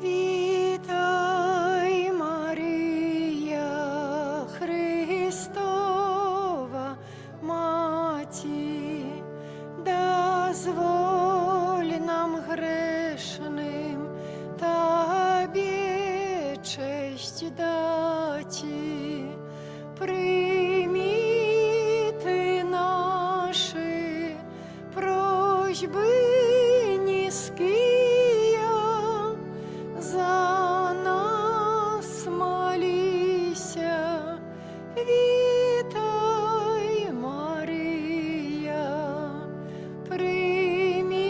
Вітай, Марія, Христова Маті, дозволь нам грешним Тобі честь даті. Прийми ти наші просьби низкие, за нас молися. Вітай, Марія, прийми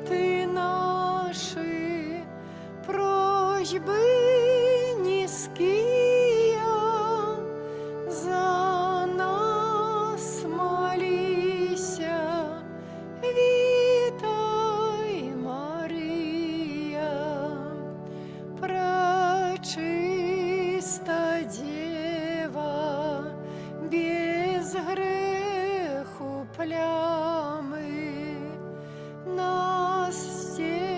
ти наші просьби низкие, за нас молися. Вітай, Марія, пречиста Дева, без греху плями, нас стережи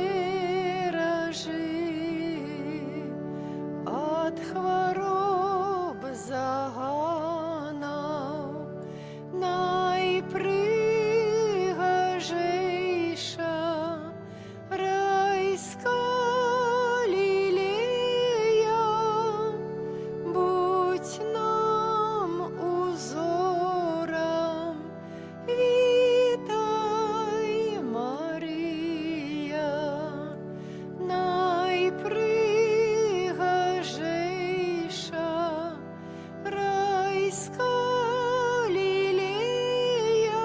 от хвороб заганов. Найпригожейша райська лілея, будь нам узором. Вітай, Марія, найпригожейша райська лілея,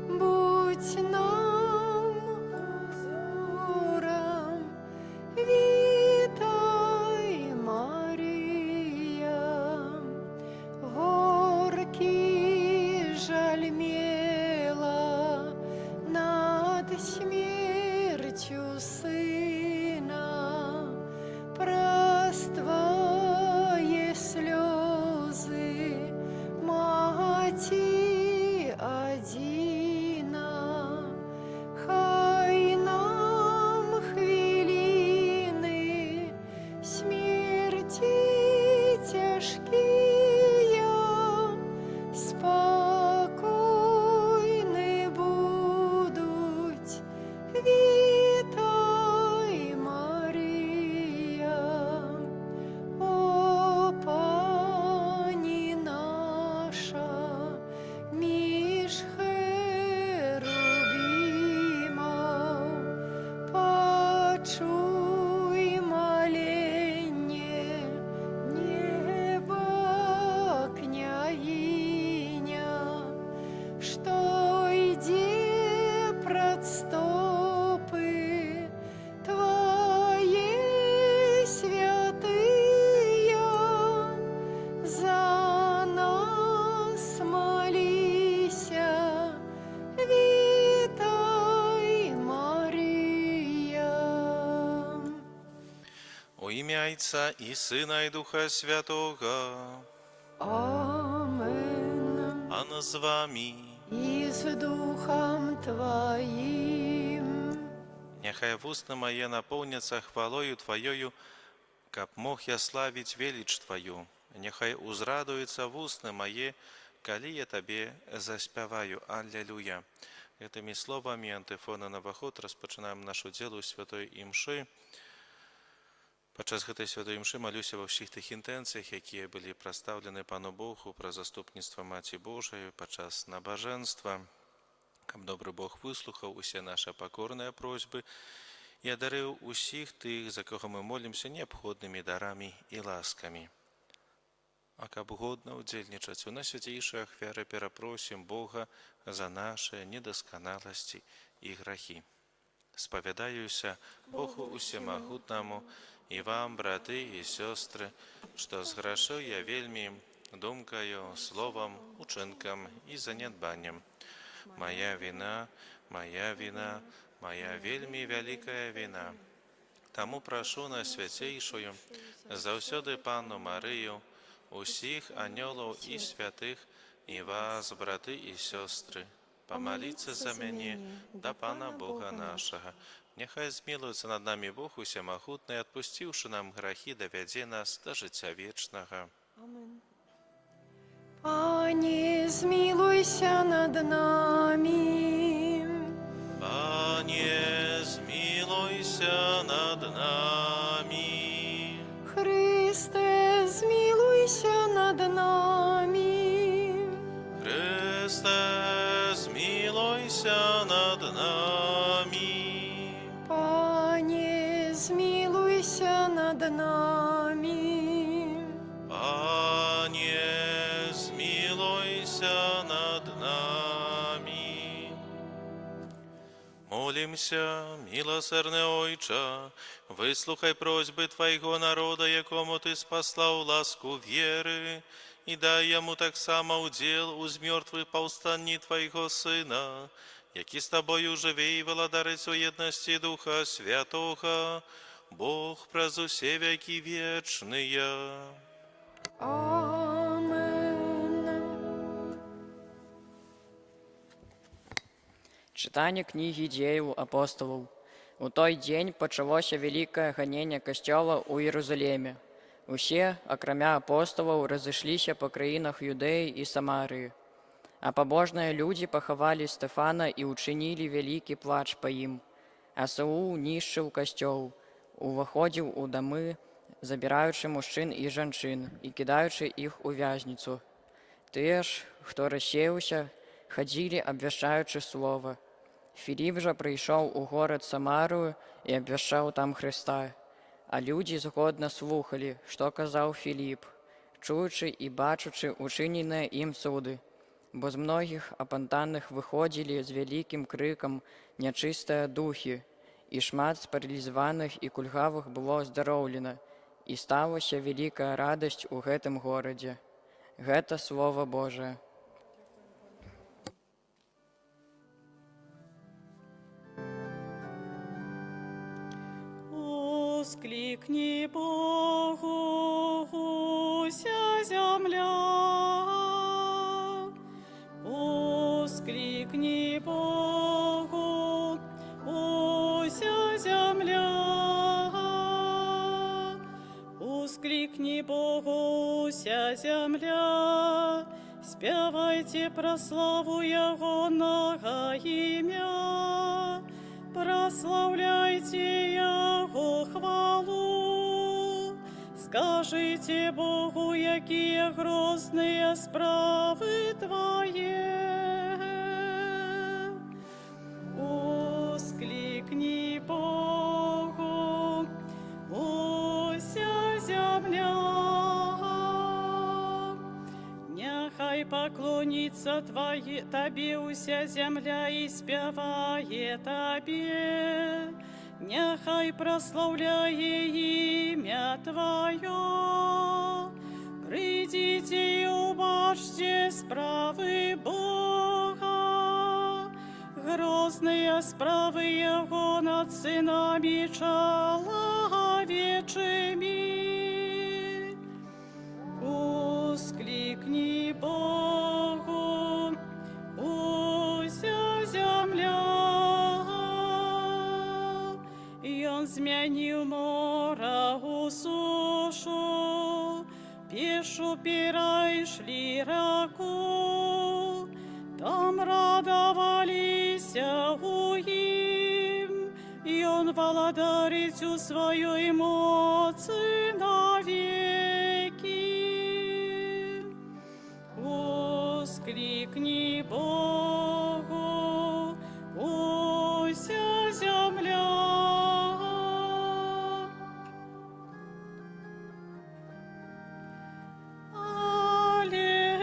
будь нам узором. Вітай, Марія, горький жаль мела над смертью сына, проствое слезы мати одина. Хай нам хвилины смерти тяжкие спокойны будуть. Вітай, Марія, о пані наша, між херувимов, почуй моленье неба княгиня, что йде пред стопы Твои святые, за нас молися. Вітай, Марія. У ім'я Отця і Сина, і Духа Святого, Амен. а з вами І з Духом Твоїм. нехай вуста моє наповняться хвалою Твоєю, каб мог я славить велич Твою. Нехай узрадуються вусны моє, коли я Тебе заспяваю. Аллилуйя. Этими словами антифона на ваход розпочинаємо нашу ділу святої імши. Падчас гэтай святой імши малюся ва ўсіх тых інтэнцыях, якія былі прадстаўлены Пану Богу пра заступніцтва Маці Божай падчас набажэнства, каб добры Бог выслухаў усе нашы пакорныя просьбы і адарыў усіх тых, за кого мы молімся, неабходнымі дарамі і ласкамі. А каб годна ўдзельнічаць у найсвяцейшай ахвяры, перапросім Бога за нашы недасканаласці і грахі. Спавядаюся Богу усемагутнаму і вам, браты і сёстры, што зграшыў я вельмі думкаю, словам, учынкам і занядбаннем. Моя вина, моя вина, моя вельмі вялікая вина. Таму прашу найсвяцейшую, заўсёды Панну Марыю, усіх анёлаў і святых, і вас, браты і сёстры, помолиться за мяне да Пана Бога нашага, Няхай змілуецца над намі Бог усемагутны, адпусціўшы нам грахі, давядзе нас да жыцця вечнага. Амин. Пане, змилуйся над нами. Пане, змілуйся над намі. Христе, змилуйся над нами. Христе, змілуйся над намі. Пане, змилуйся над нами. Пане, змілуйся над намі. Молімся, милосердне Ойче, вислухай просьби Твоєго народа, якому Ти спаслав ласку віри, і дай йому так само уділ у змертвих повстанні Твоєго Сина, який з Тобою живе і владарить у єдності Духа Святого, Бог през усе веки вечные. Амен. Чытанне кнігі дзеяў апосталаў. У той дзень пачалося вялікае ганенне касцёла ў Іерусаліме. Усе, акрамя апосталаў, разышліся па краінах Юдэі і Самарыі. А пабожныя людзі пахавалі Стэфана і ўчынілі вялікі плач па ім. А Саул нішчыў касцёл, уваходзіў у дамы, забіраючы мужчын і жанчын і кідаючы іх у вязніцу. Тыя ж, хто рассеяўся, хадзілі, абвяшчаючы слова. Філіп жа прыйшоў у горад Самарыю і абвяшчаў там Хрыста. А людзі згодна слухалі, што казаў Філіп, чуючы і бачучы учыненыя ім цуды. Бо з многіх апантаных выходзілі з вялікім крыкам нячыстыя духі, і шмат спаралізаваных і кульгавых было здароўлена, і сталася вялікая радасць у гэтым горадзе. Гэта Слова Божае. Воскликни Богу, уся земля. Воскликни Богу, уся земля. Воскликни Богу, уся земля. Спявайте про славу Ягоного ім'я. Прославляйте Его хвалу, скажите Богу, якие грозные справы Твои. Воскликни Богу, уся земля. Няхай поклонится Тобі уся земля і спяває Тобі. Няхай прославляє ім'я Твоє. Придите і убачте справи Бога, грозные справи Його над синами человечими. Воскликни Богу, уся земля. И Он змянил мора у сушу, пешу перейшли раку. Там радовались у им, и Он владарить у своей моцы навеки. Воскликни Богу, уся земля.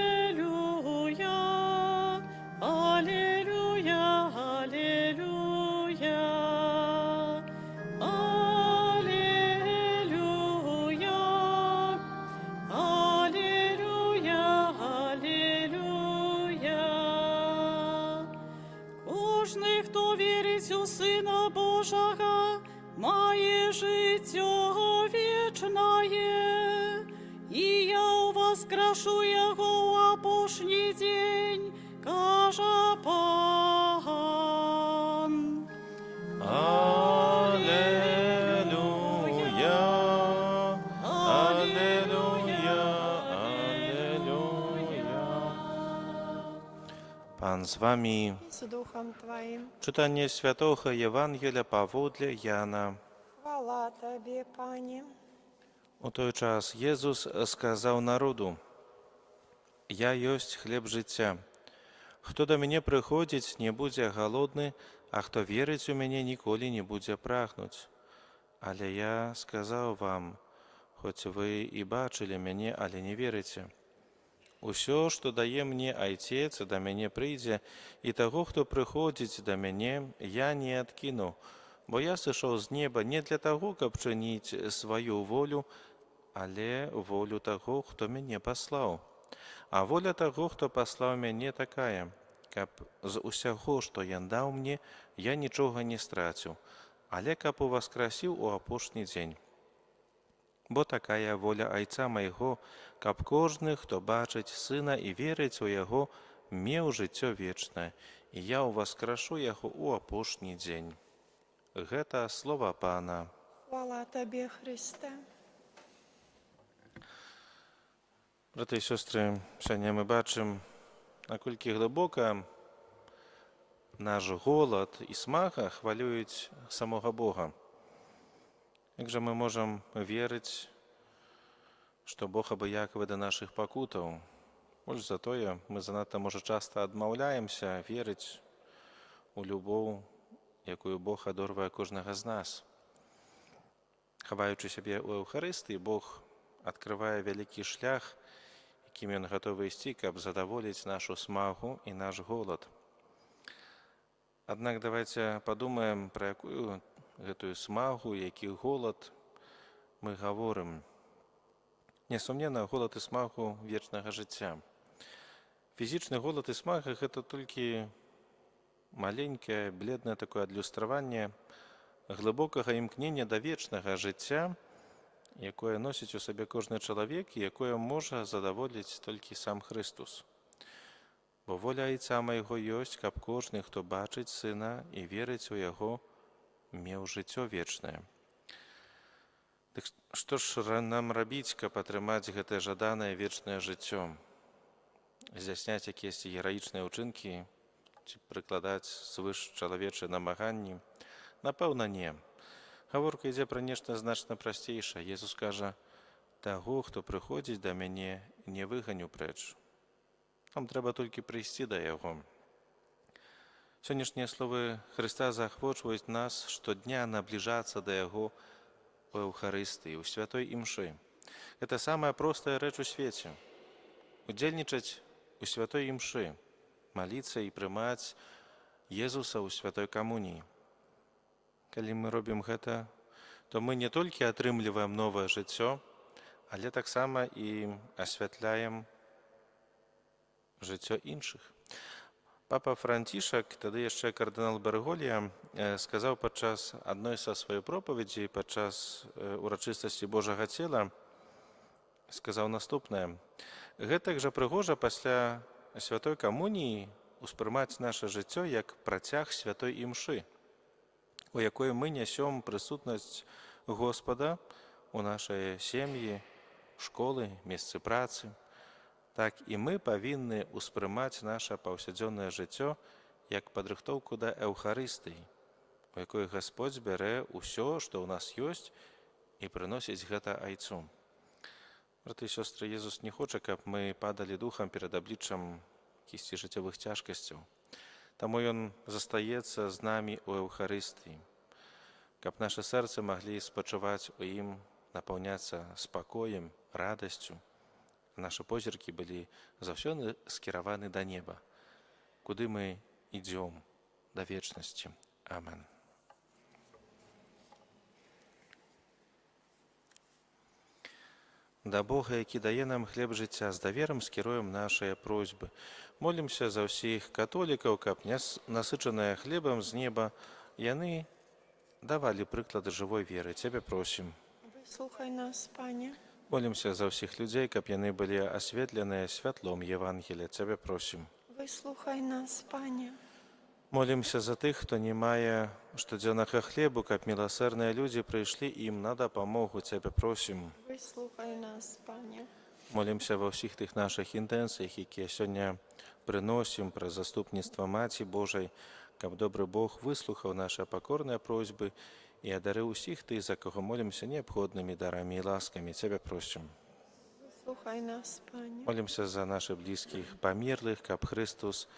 Аллилуйя, аллилуйя, аллилуйя. Аллилуйя, аллилуйя, аллилуйя. Кожний, хто вірить у Сина Божого, має життя вічне, і я воскрешу його у апошній день, каже Пан. Амінь. Pan z wami. з Духом Твоїм. Czytanie Świętego Ewangelia Pawodle Jana. Хвала Тобі, Пані. У той час Єсус сказав народу: «Я єсть хліб життя. Хто до мене приходить, не буде голодний, а хто вірить у мене, ніколи не буде прагнуть. Але я сказав вам, хоч ви і бачили мене, але не вірите. Усё, што дае мне Айцец, да мяне прыйдзе, і таго, хто прыходзіць да мяне, я не адкіну, бо я сышоў з неба не для таго, каб чыніць сваю волю, але волю таго, хто мяне паслаў. А воля таго, хто паслаў мяне, такая, каб з усяго, што ён даў мне, я нічога не страціў, але каб уваскрасіў у апошні дзень. Бо такая воля Айца майго, каб кожны, хто бачыць Сына і верыць у Яго, меў жыццё вечнае, і я ўваскрашу Яго ў апошні дзень». Гэта слова Пана. Хвала Тобі, Христе. Браты і сёстры, сёння мы бачым, наколькі глыбока наш голад і смага хвалююць самога Бога. Як жа мы можам верыць, што Бог абыякавы да нашых пакутаў? Больш за тое, мы занадта, можа, часта адмаўляемся верыць у любоў, якую Бог адорвае кожнага з нас. Хаваючы сябе ў Еўхарыстыі, Бог адкрывае вялікі шлях, якім Ён гатовы ісці, каб задаволіць нашу смагу і наш голад. Аднак давайце падумаем, пра якую гэтую смагу, які голад мы гаворым. Несумненна, голад і смагу вечнага жыцця. Фізічны голад і смага – гэта толькі маленькае, бледнае такое адлюстраванне глыбокага імкнення да вечнага жыцця, якое носіць у сабе кожны чалавек і якое можа задаволіць толькі сам Христус. Бо воля Айца майго ёсць, каб кожны, хто бачыць Сына і верыць у Яго, меў жыццё вечнае. Дык што ж нам рабіць, каб атрымаць гэтае жаданае вечнае жыццё? Здзяйсняць якіясьці гераічныя ўчынкі ці прыкладаць звыш чалавечыя намаганні? Напэўна, не. Гаворка ідзе пра нешта значна прасцейшае. Езус кажа: «Таго, хто прыходзіць да мяне, не выганю прэч». Нам трэба толькі прыйсці да Яго. Сённяшнія словы Хрыста заахвочваюць нас штодня набліжацца да Яго у Еўхарыстыі, у святой імшы. Гэта самая простая рэч у свеце. Удзельнічаць у святой імшы, маліцца і прымаць Езуса ў святой камуніі. Калі мы робім гэта, то мы не толькі атрымліваем новае жыццё, але таксама і асвятляем жыццё іншых. Папа Францішак, тады яшчэ кардынал Берголья, сказаў падчас адной са сваёй пропаведзі, падчас урачыстасці Божага цела, сказаў наступнае: «Гэтак жа прыгожа пасля святой камуніі успрымаць наша жыццё як працяг святой імшы, у якой мы нясём прысутнасць Господа у нашай сем'і, школы, месцы працы. Так і мы павінны ўспрымаць наша паўсядзённае жыццё як падрыхтоўку да Еўхарыстыі, у якой Гасподзь бярэ ўсё, што ў нас ёсць, і прыносіць гэта Айцу». Браты і сёстры, Езус не хоча, каб мы падалі духам перад абліччам якіхсьці жыццёвых цяжкасцяў. Таму Ён застаецца з намі ў Еўхарыстыі, каб нашы сэрцы маглі спачуваць у ім, напаўняцца спакоем, радасцю. Нашы позіркі былі заўсёды скіраваны да неба, куды мы ідзём, да вечнасці. Амен. Да Бога, які дае нам хлеб жыцця, з даверам скіруем нашыя просьбы. Молімся за ўсіх католікаў, каб насычаныя хлебам з неба, яны давалі прыклады жывой веры. Цябе просім. Выслухай нас, Пане. Молімся за ўсіх людзей, каб яны былі асветленыя святлом Евангелія. Цябе просім. Выслухай нас, Пане. Молімся за тых, хто не мае штодзённага хлебу, каб міласэрныя людзі прыйшлі ім на дапамогу. Цябе просім. Выслухай нас, Пане. Молімся ва ўсіх тых нашых інтэнцыях, якія сёння прыносім праз заступніцтва Маці Божай, каб добры Бог выслухаў нашы пакорныя просьбы і адарыў усіх тых, за кого молімся неабходнымі дарамі і ласкамі. Цябе просім. Слухай нас, Пане. Молімся за наших блізкіх памерлых, каб Христос,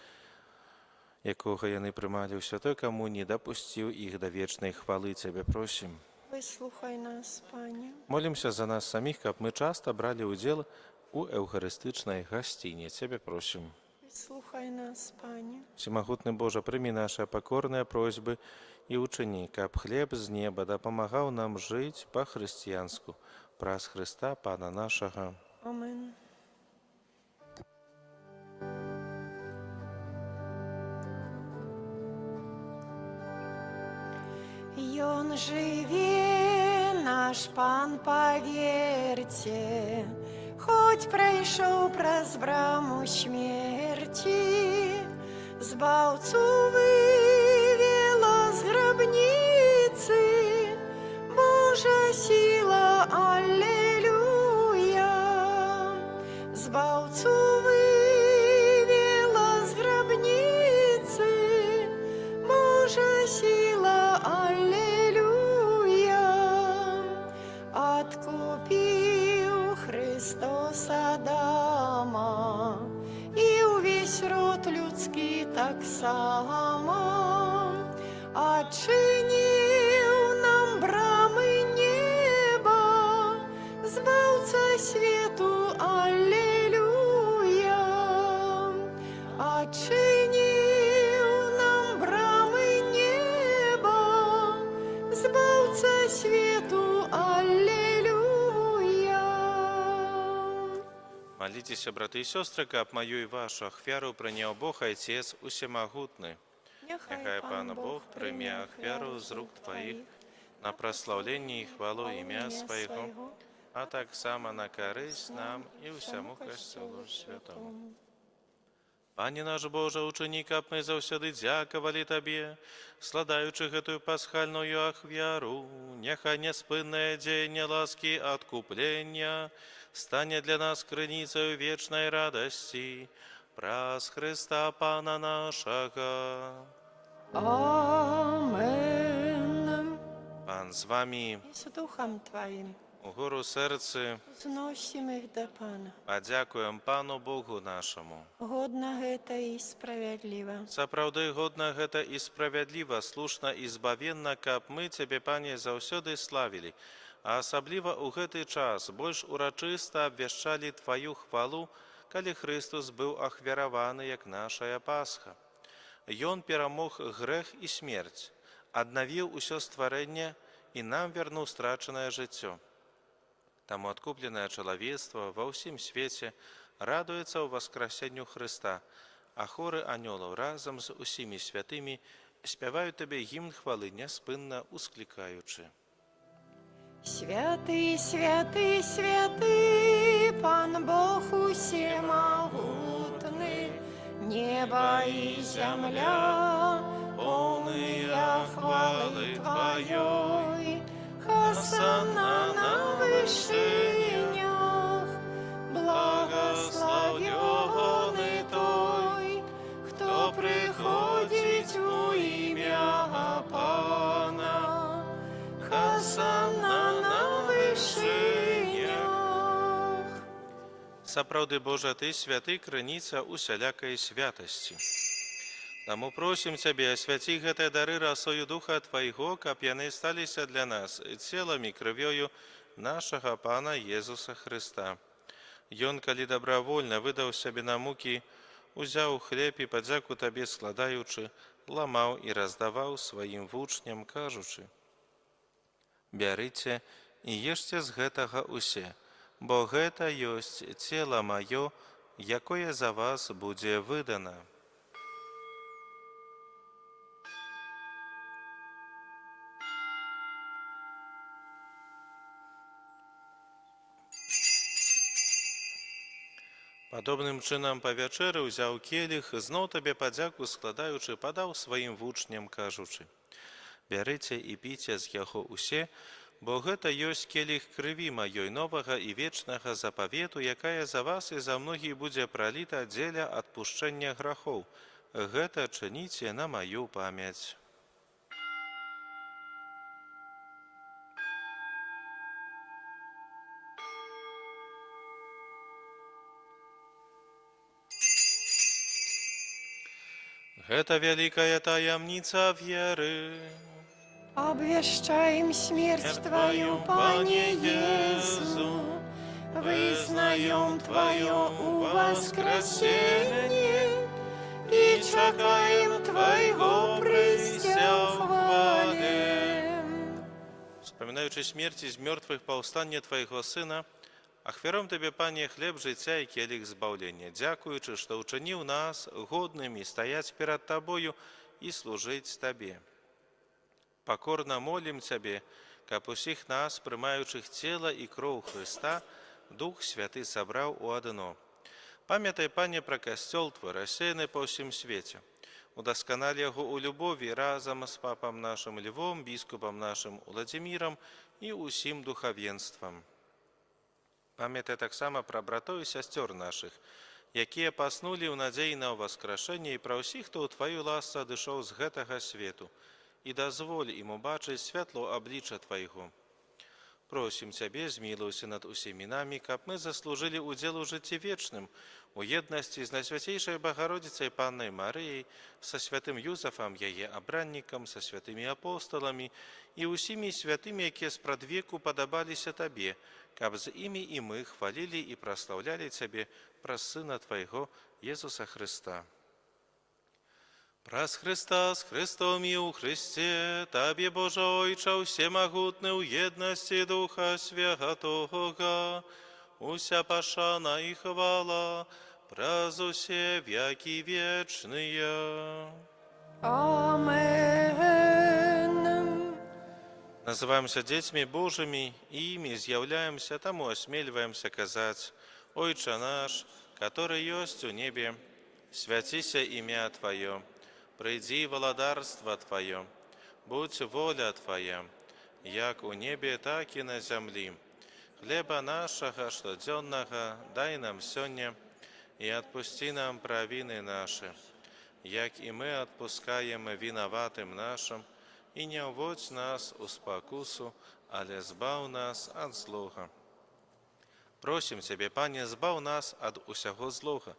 якого яны прымалі ў святой камуніі, дапусціў іх да вечнай хвалы. Цябе просім. Выслухай нас, Пане. Молімся за нас саміх, каб мы часта бралі ўдзел у эўхарыстычнай гасціне. Цябе просім. Выслухай нас, Пане. Всемагутны Божа, прымі нашы пакорныя просьбы і ўчыні, каб хлеб з неба дапамагаў нам жыць па-хрысціянску праз Хрыста Пана нашага. Amen. Ён жыве, наш Пан, паверце, хоць прайшоў праз браму смерці, збаўцу вывела з грабніцы, Божа сіла, аллелуя. Збаўцу вывела з грабніцы, Божа сіла, аллелуя. Адкупіў Христос Адама і ўвесь род людскі таксама, адчыніў нам брамы неба, збаўца свету, аллелуя. Адчыніў нам брамы неба, збаўца свету, аллелуя. Молитеся, браты і сёстры, каб маю і вашу ахвяру прыняў Бог Айцец усемагутны. Няхай Пан Бог прыме ахвяру з рук Тваіх на праслаўленне і хвалу імя Свайго, а таксама на карысць нам і ўсяму Касцёлу святому. Пане наш Божа, учыні, каб мы заўсёды дзякавалі Табе, складаючы гэтую пасхальную ахвяру, няхай няспыннае дзеянне ласкі адкуплення стане для нас крыніцаю вечнай радасці праз Хрыста Пана нашага. Amen. Пан з вамі, I z duchem Twoim угору серцы, znosimy ich do Pana. падзякуем Пану Богу нашаму. Годна гэта і справядліва. Сапраўды годна гэта і справядліва, слушна і збавенна, каб мы Цябе, Пане, заўсёды славілі, а асабліва ў гэты час больш урачыста абвяшчалі Тваю хвалу, калі Христос быў ахвяраваны як нашая Пасха. Ён перамог грэх і смерць, аднавіў усё стварэнне і нам вярнуў страчанае жыццё. Таму адкупленае чалавецтва ва ўсім свеце радуецца ў васкрасенню Хрыста, а хоры анёлаў разам з усімі святымі спяваюць Табе гімн хвалы, няспынна усклікаючы. Святы, святы, святы, Пан Бог усемагутны, неба і зямля, поўныя хвалы Тваёй. Хосанна на вышынях, благословёны той, хто прыходзіць у імя Пана. Хосанна на вышынях. Сапраўды, Божа, Ты святы, крыніца усялякай святасці. Таму просім Цябе, асвяці гэтыя дары расою Духа Твайго, каб яны сталіся для нас целам і крывёю нашага Пана Езуса Хрыста. Ён, калі добравольна выдаў сябе на мукі, узяў хлеб і падзяку Табе складаючы, ламаў і раздаваў сваім вучням, кажучы: «Бярыце і ешце з гэтага усе, бо гэта ёсць цела маё, якое за вас будзе выдана». Падобным чынам па вячэры ўзяў келіх, зноў Табе падзяку складаючы, падаў сваім вучням, кажучы: «Бярыце і піце з яго усе, Бо гэта ёсць келіх крыві маёй новага і вечнага запавету, якая за вас і за многіх будзе праліта дзеля адпушчэння грахоў. Гэта чыніце на маю памяць. Гэта вялікая таямніца веры. Обвещаем смерть Твою, Пане Иисус, вызнаем Твое воскресение и чекаем Твоего прыся в хвале. Вспоминаючи смерти з мертвых повстання Твоего Сына, ахвяром Тебе, Пане, хлеб життя і келих збавлення, дякуючи, що учинив нас годними стоять перед Тобою і служить Тебе. Покорно молим Тебе, каб усіх нас, приймаючих тіло і кров Христа, Дух Святий собрав у одно. Пам'ятай, Пане, про костел Твой, рассеянный по всім світі. Удосконали його у любові разом з папом нашим Львом, біскупом нашим Владимиром і усім духовенством. Пам'ятай так само про братов і сестер наших, які паснули ў надзеі на воскрешення, і про всіх, хто у Твою ласку дійшов з гэтага свету, і дозволь ім убачить святло обличчя Твоего. Просим Тебе, змилуйся над усіми нами, каб мы заслужили удел у житті вечным, у єдності з Найсвятейшей Богородицей Панной Марией, со святым Юзефом, Яе обранником, со святыми апостолами и усіми святыми, які спрадвеку подобалися Тебе, каб з ими и мы хвалили и прославляли Тебе праз Сына Твоего, Иисуса Христа. Праз Христа, с Христом и у Христе, Табе, Боже Ойче, всемогутный у єдності Духа Святого, уся пошана и хвала, праз усе веки вечные. Амен. Называемся детьми Божьими, и ими изъявляемся, тому осмеливаемся казать: Ойче наш, который есть у небе, святися имя Твое, приди владарство Твое, будь воля Твоя, як у небе, так и на земле. Хлеба нашего штоденного дай нам сегодня, и отпусти нам провины наши, як и мы отпускаем виноватым нашим, и не уводь нас у спокусу, але збав нас от злого. Просим Тебе, Пане, збав нас от усього злого,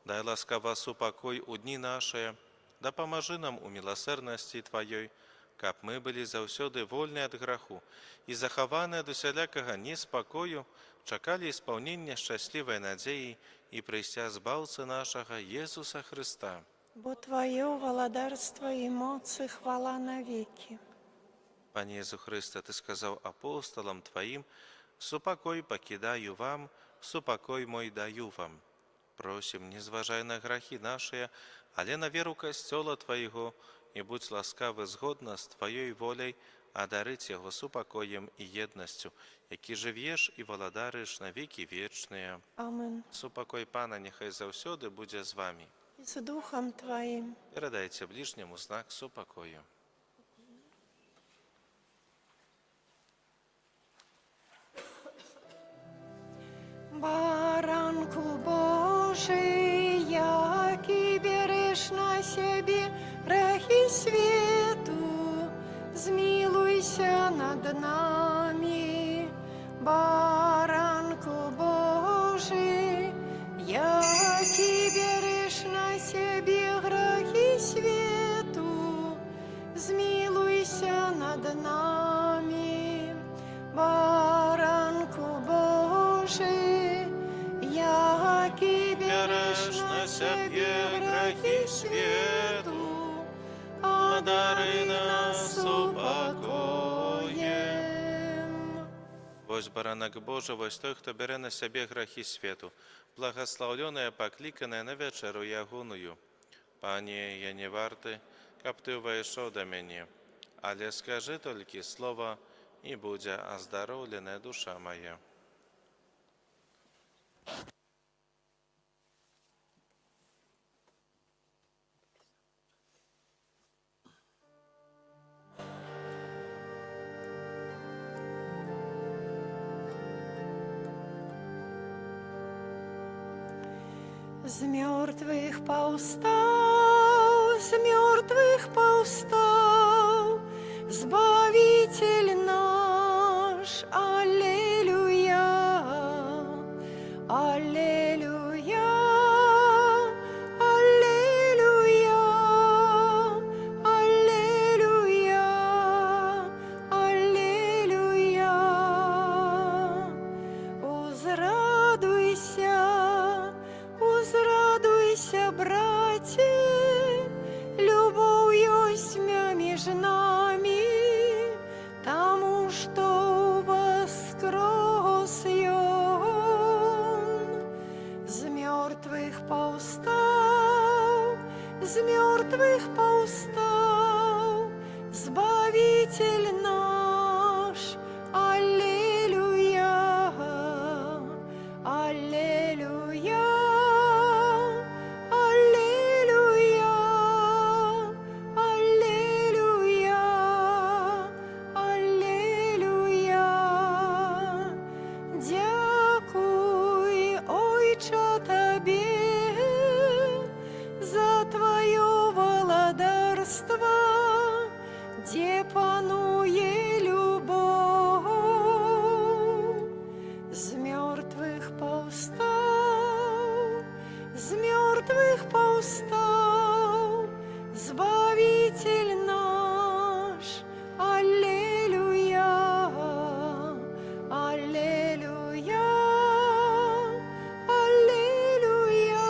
дай ласкаво супокой у дни наши, да поможи нам у милосердности Твоей, каб мы были заўсёды вольны от граху и захаваны до всякого неспокою, чакали исполнения счастливой надеи и прийстя збавцы нашего Иисуса Христа. Бо Твое владарство и моц и хвала навеки. Пане Иисус Христе, Ты сказал апостолам Твоим: «Супокой покидаю вам, супокой мой даю вам». Просим, не зважай на грахи наши, але на веру костела Твоего, и будь ласкавы згодно с Твоей волей одарить его супокоем и едностью, які живеш и владариш на веки вечные. Амен. Супокой Пана нехай завсёды буде з вами. И с Духом Твоим. Передайте ближнему знак супокою. Баранку Божий, який береш на себе грехи свету, змилуйся над нами. Баранку Божий, який береш на себе грехи свету, змилуйся над нами. Баранку Божий, який береш на себе грехи свету, одари нас упокоем. Вось баранок Божий, вось той, хто бере на себе грехи свету, благословленная, покликанная на вечеру ягоную. Пане, я не варты, каб Ты увайшов до мене, але скажи тільки слово, і буде оздоровлена душа моя. з мертвих повстав, з мертвих повстав, Збавитель наш, Аллилуйя, Аллилуйя, Аллилуйя, Аллилуйя, Аллилуйя. Узрадуйся, браті, любов єсмя між нами, тому що воскрес Он, з мертвих повстав, з мертвих повстав, Збавитель наш, Аллилуйя, Аллилуйя, Аллилуйя, Аллилуйя, Аллилуйя. Дякуй, Ойче, Тобі за Твоє владарство, де панує любов. З мертвих повстав, з мертвих повстав, Збавитель наш, Аллилуйя, Аллилуйя, Аллилуйя,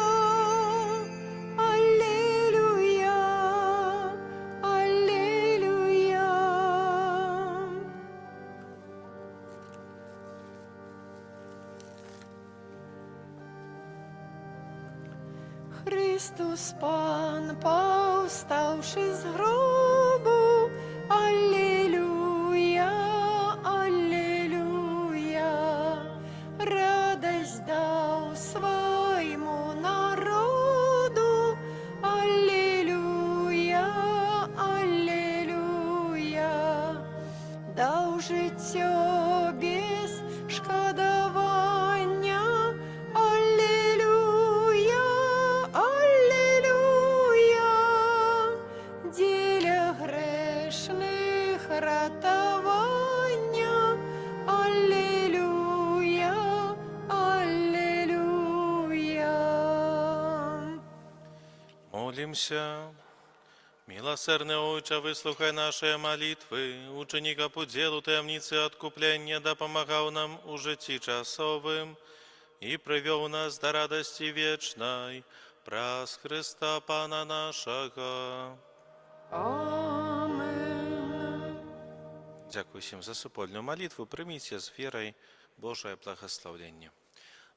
Аллилуйя, Аллилуйя. Христос Пан, повставши з гробу, Аллилуйя, Аллилуйя, радость дав своєму народу, Аллилуйя, Аллилуйя, дав життя без шкодування, Аллилуйя, Аллилуйя, діля грешних ратування, Аллилуйя, Аллилуйя. Молимся. Милосердный Отче, выслухай наши молитвы, ученика по делу таємниці откупления, да помогал нам у житті часовым и привел нас до радости вечной, праз Христа Пана нашего. Амен. Дякую всім за супольну молитву, прийміть з вірою Божое благословення.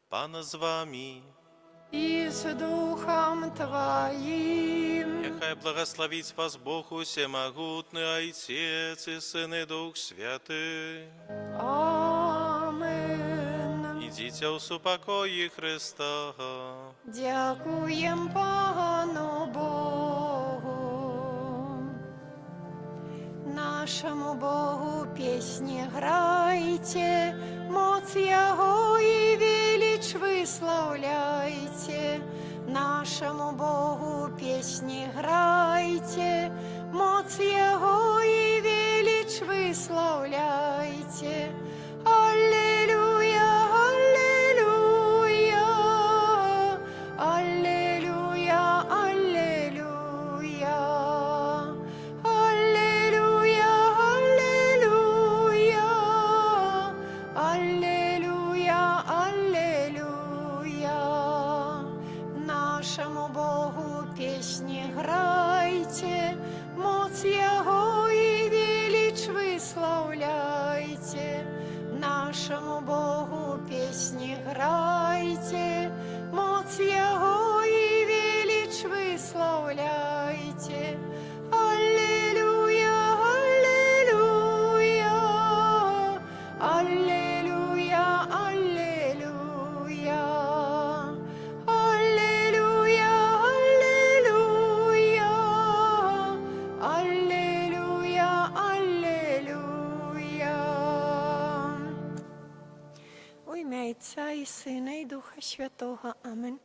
Пан з вами, И с Духом Твоим. нехай благословить вас Бог усемогутный, Отец и Сын и Дух Святый. Амен. Идите у супокої Христа. Дякуєм Пану Богу, нашему Богу песни грайте, моц Его и велич выславляйте. Нашему Богу песни грайте, моц Его и велич выславляйте. Аллилуйя, аллилуйя, аллилуйя, аллилуйя, аллилуйя, аллилуйя, аллилуйя, аллилуйя. Нашему Богу песни грайте, моц Его и велич выславляйте. Нашему Богу песни грайте, моц Его и велич выславляйте. Аллилуйя, аллилуйя, аллилуйя, аллилуйя, аллилуйя, аллилуйя, аллилуйя, аллилуйя. У ім'я Отця і Сина, і Духа Святого. Амінь.